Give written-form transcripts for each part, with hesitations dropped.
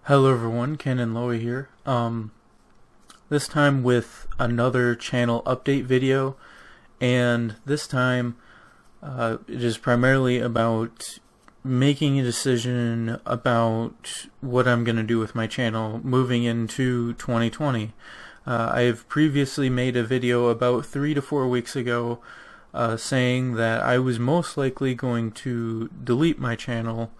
Hello everyone, Ken and Loa here. This time with another channel update video, and this time it is primarily about making a decision about what I'm going to do with my channel moving into 2020. I've previously made a video about 3 to 4 weeks ago saying that I was most likely going to delete my channel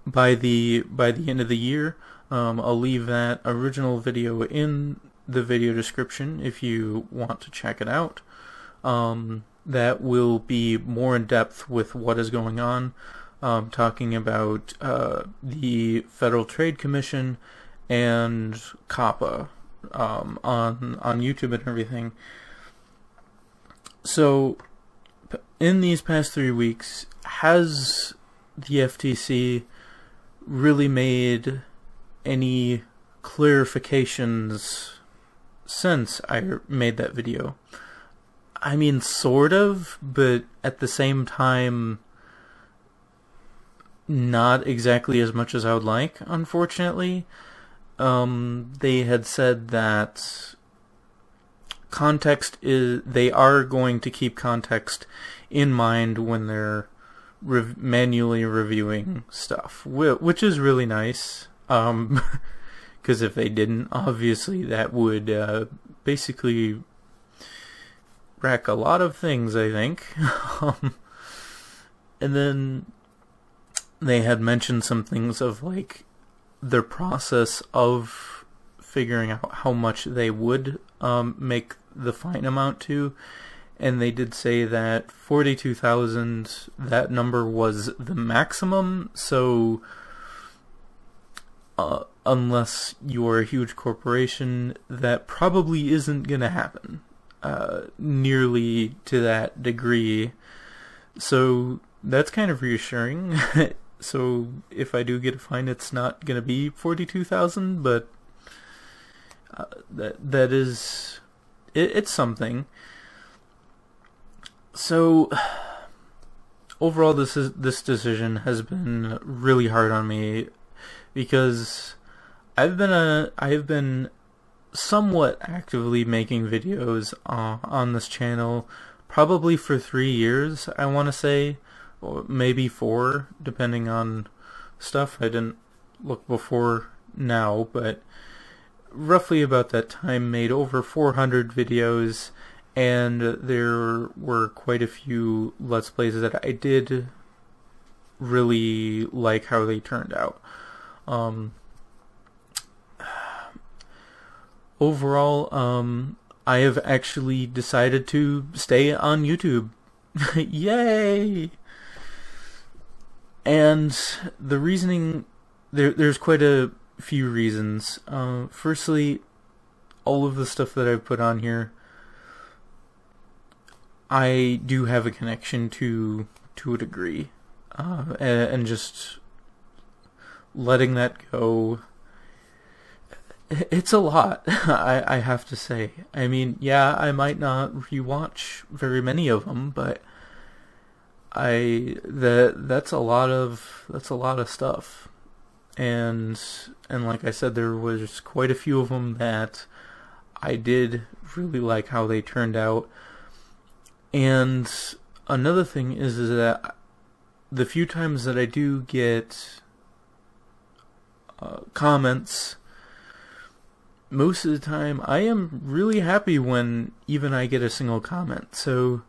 by the end of the year. I'll leave that original video in the video description if you want to check it out. That will be more in depth with what is going on, talking about the Federal Trade Commission and COPPA on YouTube and everything. So in these past 3 weeks, has the FTC really made any clarifications since I made that video? I mean, sort of, but at the same time, not exactly as much as I would like, unfortunately. They had said that they are going to keep context in mind when they're manually reviewing stuff, which is really nice, because if they didn't, obviously that would basically wreck a lot of things, I think. And then they had mentioned some things of like their process of figuring out how much they would make the fine amount to. And they did say that 42,000, that number was the maximum, so unless you're a huge corporation, that probably isn't going to happen nearly to that degree. So that's kind of reassuring. So if I do get a fine, it's not going to be 42,000, but that is, it's something. So overall, this decision has been really hard on me, because I've been somewhat actively making videos on this channel probably for 3 years, I want to say, or maybe 4, depending on stuff. I didn't look before now, but roughly about that time, made over 400 videos. And there were quite a few Let's Plays that I did really like how they turned out. Overall, I have actually decided to stay on YouTube. Yay! And the reasoning, there's quite a few reasons. Firstly, all of the stuff that I've put on here, I do have a connection to a degree, and just letting that go, it's a lot. I have to say. I mean, yeah, I might not rewatch very many of them, but that's a lot of stuff, and like I said, there was quite a few of them that I did really like how they turned out. And another thing is that the few times that I do get comments, most of the time I am really happy when even I get a single comment. So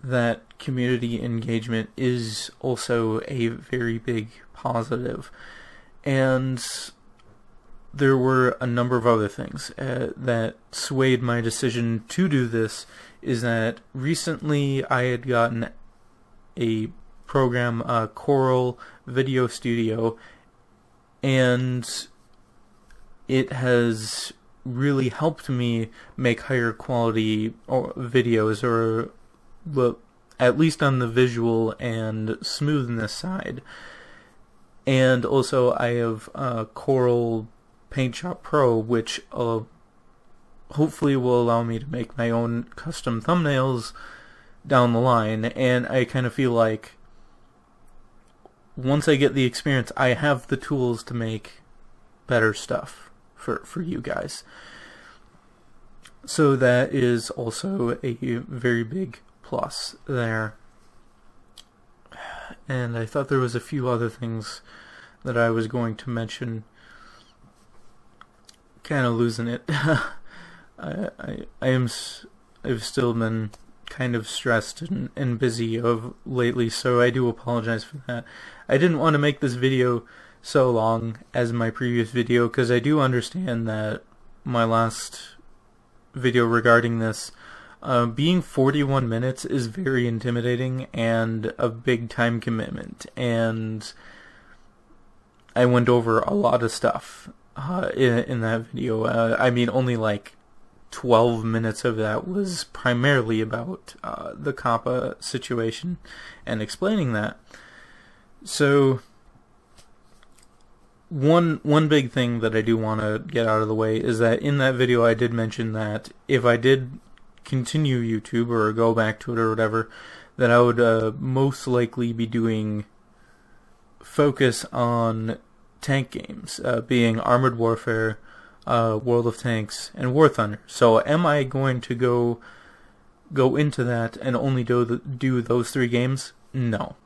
that community engagement is also a very big positive. And there were a number of other things that swayed my decision to do this. Is that recently I had gotten a program, Coral Video Studio, and it has really helped me make higher quality videos, or well, at least on the visual and smoothness side. And also I have Coral Paint Shop Pro, which hopefully will allow me to make my own custom thumbnails down the line. And I kind of feel like once I get the experience, I have the tools to make better stuff for you guys. So that is also a very big plus there. And I thought there was a few other things that I was going to mention. Kind of losing it. I've still been kind of stressed and busy of lately, so I do apologize for that. I didn't want to make this video so long as my previous video, because I do understand that my last video regarding this, being 41 minutes is very intimidating and a big time commitment, and I went over a lot of stuff in that video. I mean, only like 12 minutes of that was primarily about the COPPA situation and explaining that. So one big thing that I do want to get out of the way is that in that video I did mention that if I did continue YouTube or go back to it or whatever, that I would most likely be doing focus on tank games, being Armored Warfare, World of Tanks, and War Thunder. So am I going to go into that and only do those 3 games? No.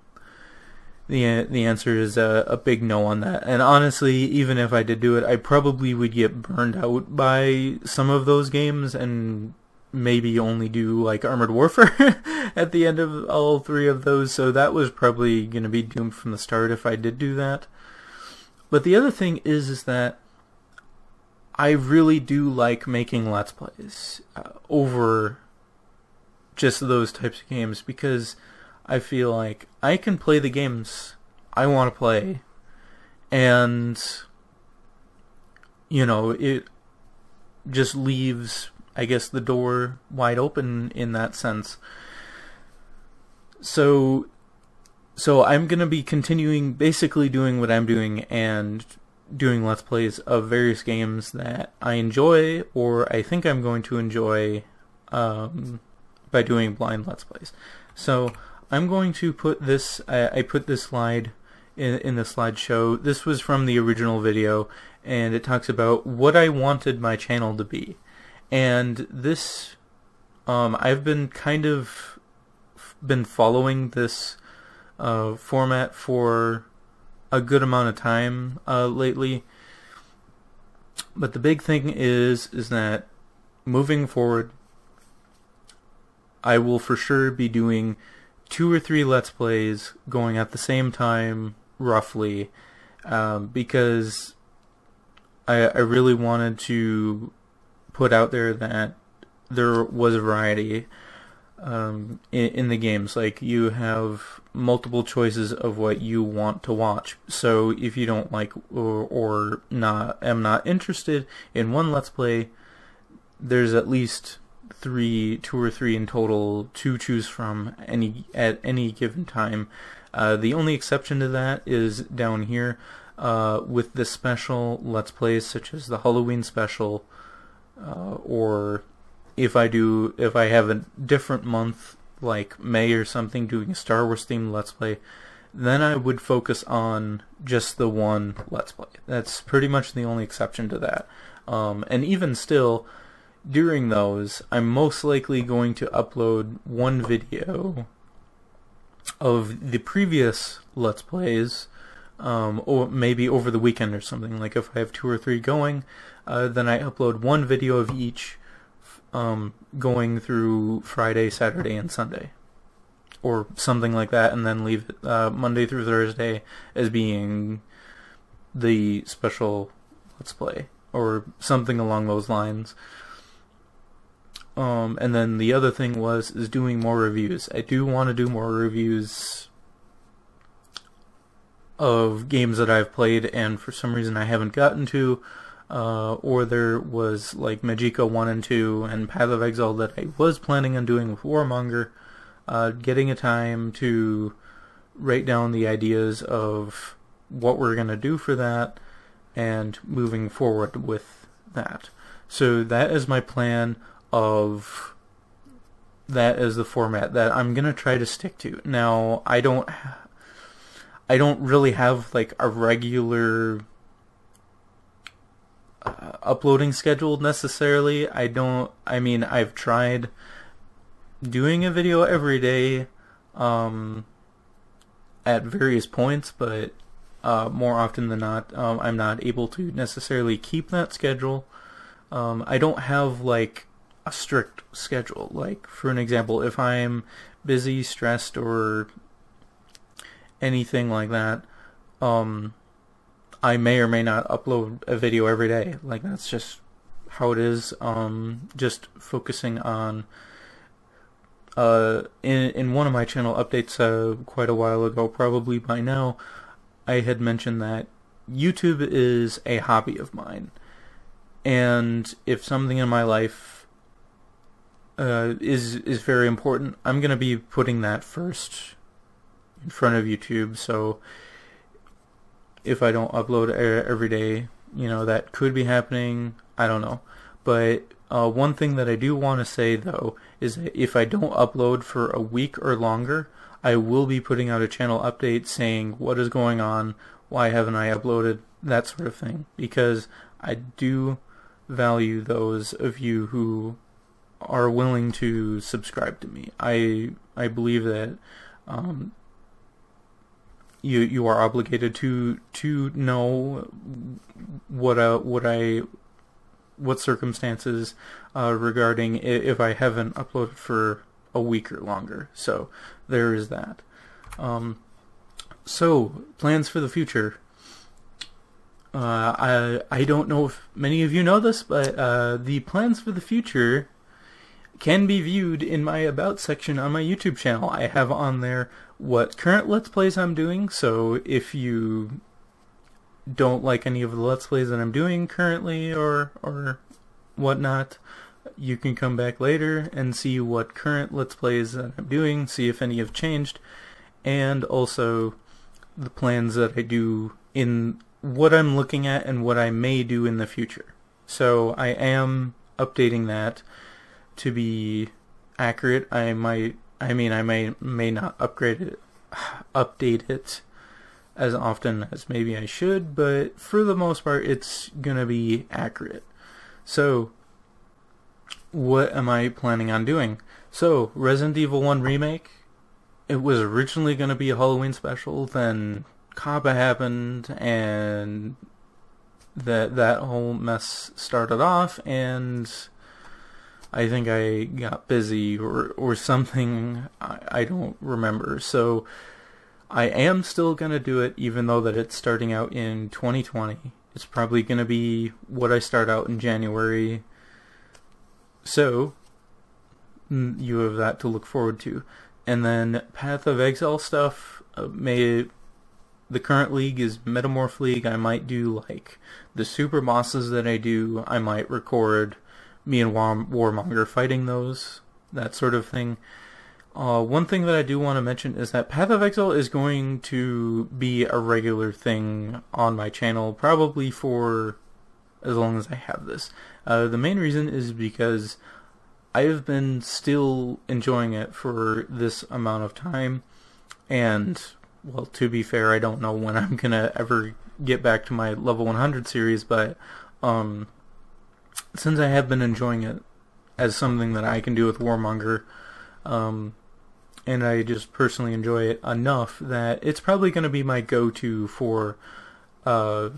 The answer is a big no on that. And honestly, even if I did do it, I probably would get burned out by some of those games and maybe only do like Armored Warfare at the end of all 3 of those. So that was probably going to be doomed from the start if I did do that. But the other thing is that I really do like making Let's Plays over just those types of games, because I feel like I can play the games I want to play, and, you know, it just leaves, I guess, the door wide open in that sense. So I'm going to be continuing basically doing what I'm doing and doing Let's Plays of various games that I enjoy or I think I'm going to enjoy by doing blind Let's Plays. So I'm going to put this, I put this slide in the slideshow. This was from the original video, and it talks about what I wanted my channel to be. And this, I've been following this format for a good amount of time lately. But the big thing is that moving forward, I will for sure be doing 2 or 3 Let's Plays going at the same time, roughly, because I really wanted to put out there that there was a variety in the games. Like, you have multiple choices of what you want to watch. So if you don't like or am not interested in one Let's Play, there's at least 2 or 3 in total to choose from at any given time. The only exception to that is down here with the special Let's Plays, such as the Halloween special, or if I have a different month like May or something doing a Star Wars themed Let's Play, then I would focus on just the one Let's Play. That's pretty much the only exception to that. And even still, during those, I'm most likely going to upload one video of the previous Let's Plays, or maybe over the weekend or something. Like if I have 2 or 3 going, then I upload one video of each, going through Friday, Saturday, and Sunday, or something like that, and then leave it Monday through Thursday as being the special Let's Play, or something along those lines. And then the other thing is doing more reviews. I do want to do more reviews of games that I've played and for some reason I haven't gotten to, or there was like Magicka 1 and 2 and Path of Exile that I was planning on doing with Warmonger, getting a time to write down the ideas of what we're going to do for that and moving forward with that. So that is my plan of that as the format that I'm going to try to stick to. Now, I I don't really have like a regular uploading schedule necessarily. I mean, I've tried doing a video every day at various points, but more often than not, I'm not able to necessarily keep that schedule. I don't have like a strict schedule. Like, for an example, if I'm busy, stressed, or anything like that, I may or may not upload a video every day. Like, that's just how it is. Just focusing on in one of my channel updates quite a while ago, probably by now, I had mentioned that YouTube is a hobby of mine, and if something in my life is very important, I'm gonna be putting that first in front of YouTube. So if I don't upload every day, that could be happening. I don't know. But one thing that I do want to say, though, is that if I don't upload for a week or longer, I will be putting out a channel update saying what is going on, why haven't I uploaded, that sort of thing. Because I do value those of you who are willing to subscribe to me. I believe that you are obligated to know what circumstances regarding if I haven't uploaded for a week or longer. So there is that. So plans for the future. I don't know if many of you know this, but the plans for the future can be viewed in my About section on my YouTube channel. I have on there what current Let's Plays I'm doing, so if you don't like any of the Let's Plays that I'm doing currently or whatnot, you can come back later and see what current Let's Plays that I'm doing, see if any have changed, and also the plans that I do in what I'm looking at and what I may do in the future. So I am updating that to be accurate. I may not update it as often as maybe I should, but for the most part, it's gonna be accurate. So, what am I planning on doing? So, Resident Evil 1 Remake, it was originally gonna be a Halloween special, then COPPA happened, and that whole mess started off, and I think I got busy or something, I don't remember. So I am still going to do it, even though that it's starting out in 2020. It's probably going to be what I start out in January. So you have that to look forward to. And then Path of Exile stuff, the current league is Metamorph League. I might do like the super bosses that I do. I might record me and Warmonger fighting those, that sort of thing. One thing that I do want to mention is that Path of Exile is going to be a regular thing on my channel, probably for as long as I have this. The main reason is because I've been still enjoying it for this amount of time, and, well, to be fair, I don't know when I'm gonna ever get back to my level 100 series, but since I have been enjoying it as something that I can do with Warmonger, and I just personally enjoy it enough that it's probably going to be my go-to for, well,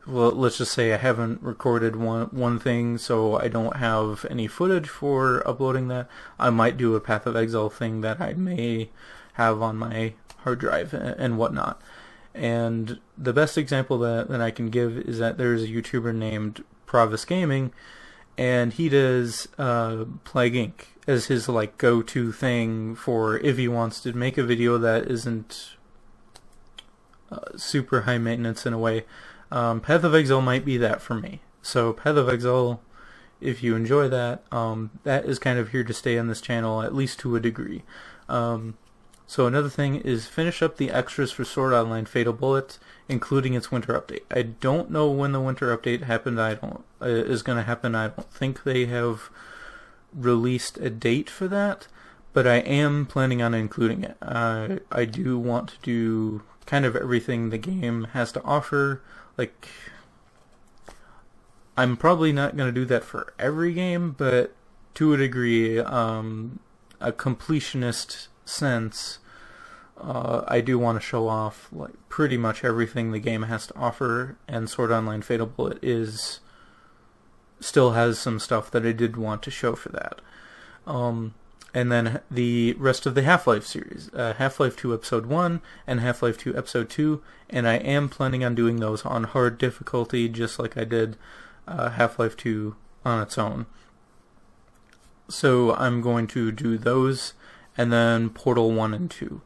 let's just say I haven't recorded one thing, so I don't have any footage for uploading that. I might do a Path of Exile thing that I may have on my hard drive and whatnot. And the best example that I can give is that there's a YouTuber named Provis Gaming, and he does Plague Inc. as his like go-to thing for if he wants to make a video that isn't super high maintenance in a way. Path of Exile might be that for me. So Path of Exile, if you enjoy that, that is kind of here to stay on this channel, at least to a degree. So another thing is finish up the extras for Sword Online Fatal Bullet, including its winter update. I don't know when the winter update happened. is going to happen. I don't think they have released a date for that, but I am planning on including it. I do want to do kind of everything the game has to offer. Like, I'm probably not going to do that for every game, but to a degree, a completionist sense, I do want to show off like pretty much everything the game has to offer, and Sword Online Fatal Bullet still has some stuff that I did want to show for that. And then the rest of the Half-Life series, Half-Life 2 Episode 1 and Half-Life 2 Episode 2, and I am planning on doing those on hard difficulty, just like I did Half-Life 2 on its own. So I'm going to do those, and then Portal 1 and 2.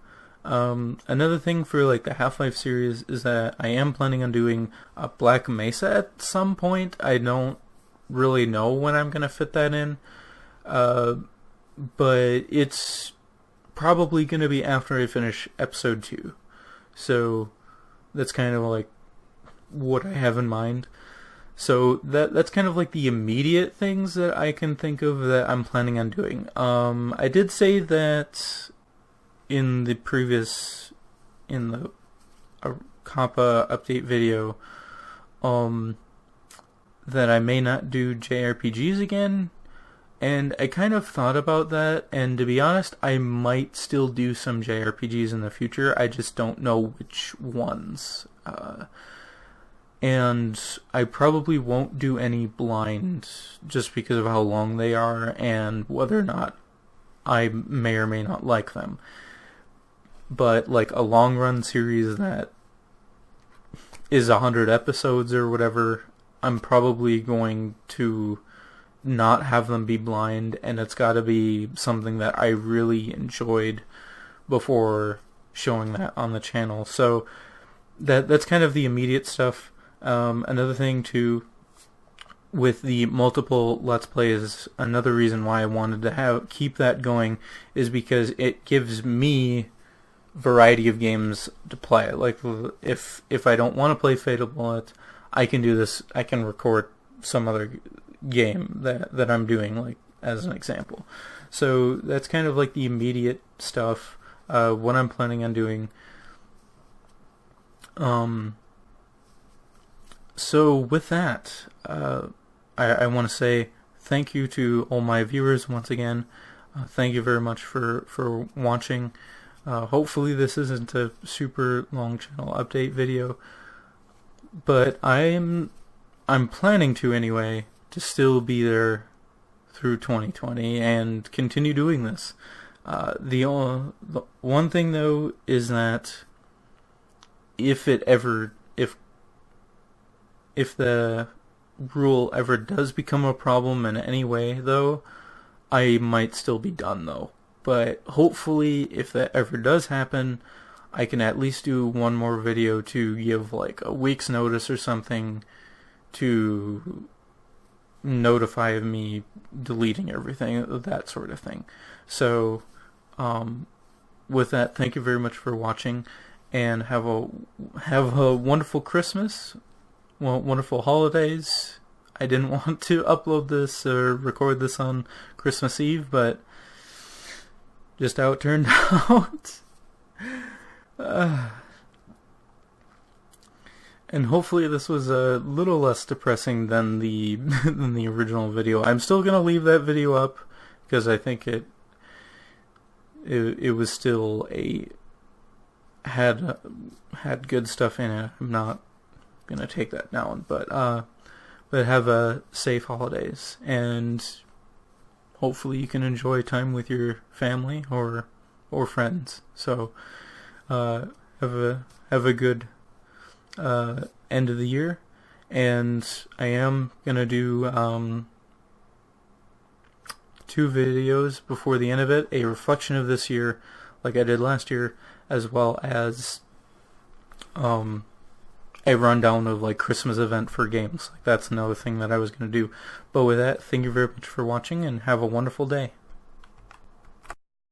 Another thing for like the Half-Life series is that I am planning on doing Black Mesa at some point. I don't really know when I'm going to fit that in, but it's probably going to be after I finish Episode 2. So that's kind of like what I have in mind. So that's kind of like the immediate things that I can think of that I'm planning on doing. I did say that in the Compa update video, that I may not do JRPGs again, and I kind of thought about that, and to be honest, I might still do some JRPGs in the future. I just don't know which ones. And I probably won't do any blind just because of how long they are and whether or not I may or may not like them. But like a long run series that is 100 episodes or whatever, I'm probably going to not have them be blind, and it's got to be something that I really enjoyed before showing that on the channel. So that's kind of the immediate stuff. Another thing too, with the multiple Let's Plays, another reason why I wanted to keep that going is because it gives me variety of games to play. Like, if I don't want to play Fatal Bullet, I can do this. I can record some other game that I'm doing, like, as an example. So that's kind of like the immediate stuff, what I'm planning on doing. So with that, I want to say thank you to all my viewers once again. Thank you very much for watching. Hopefully this isn't a super long channel update video, but I'm planning to anyway, to still be there through 2020 and continue doing this. The one thing though is that if the rule ever does become a problem in any way though, I might still be done though. But hopefully if that ever does happen, I can at least do one more video to give like a week's notice or something to notify of me deleting everything, that sort of thing. So with that, thank you very much for watching, and have a wonderful Christmas, wonderful holidays. I didn't want to upload this or record this on Christmas Eve, but just how it turned out. And hopefully this was a little less depressing than the original video. I'm still gonna leave that video up because I think it was still had good stuff in it. I'm not gonna take that down, but have a safe holidays, and hopefully you can enjoy time with your family or friends. So have a good end of the year, and I am gonna do 2 videos before the end of it, a reflection of this year like I did last year, as well as a rundown of like Christmas event for games. Like, that's another thing that I was gonna do. But with that, thank you very much for watching, and have a wonderful day.